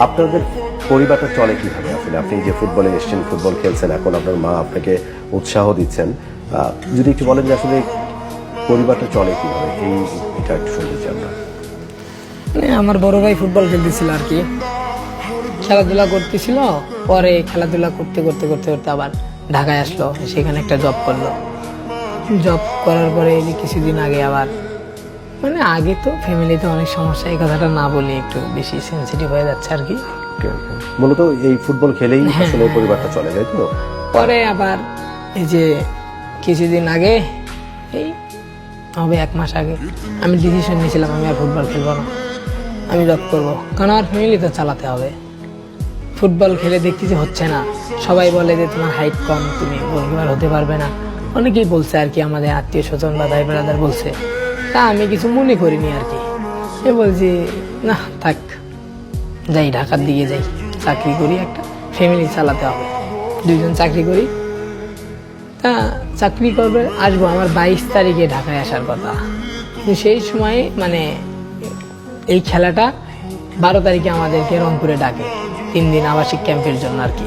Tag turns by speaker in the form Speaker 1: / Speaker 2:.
Speaker 1: আপনাদের পরিবারটা চলে কিভাবে? আসলে আপনি যে ফুটবলে এসেছেন, ফুটবল খেলছেন, এখন আপনার মা আপনাকে উৎসাহ দিচ্ছেন, যদি একটু বলেন যে আসলে পরিবারটা চলে কিভাবে, এটা একটু শুনতে চাই আমরা।
Speaker 2: মানে আমার বড় ভাই ফুটবল খেলতেছিল আর কি, খেলাধুলা করতেছিল। পরে খেলাধুলা করতে করতে করতে করতে আবার ঢাকায় আসলো, সেখানে একটা জব করলো। জব করার পরে এই যে কিছুদিন আগে আবার, মানে আগে তো ফ্যামিলিতে অনেক সমস্যা, এই কথাটা না বলি একটু বেশি সেন্সিটিভ হয়ে যাচ্ছে আর কি।
Speaker 1: মূলত এই ফুটবল খেলেই আসলে পরিবারটা চলে, তাই তো?
Speaker 2: পরে আবার এই যে কিছুদিন আগে, এই হবে 1 মাস আগে, আমি ডিসিশন নিয়েছিলাম আমি আর ফুটবল খেলবো না, আমি জব করবো, কারণ আমার ফ্যামিলি তো চালাতে হবে। ফুটবল খেলে দেখতেছি হচ্ছে না, সবাই বলে যে তোমার হাইট কম, তুমি গোলকিপার হতে পারবে না, অনেকেই বলছে আর কি, আমাদের আত্মীয় স্বজন বা ভাই ব্রাদার বলছে। তা আমি কিছু মনে করিনি আর কি, বলছি না থাক, যাই ঢাকার দিকে যাই, চাকরি করি, একটা ফ্যামিলি চালাতে হবে, 2জন চাকরি করি। তা চাকরি করবে, আসবো আমার 22 তারিখে ঢাকায় আসার কথা, কিন্তু সেই সময় মানে এই খেলাটা 12 তারিখে আমাদেরকে রংপুরে ডাকে 3 দিন আবাসিক ক্যাম্পের জন্য আর কি।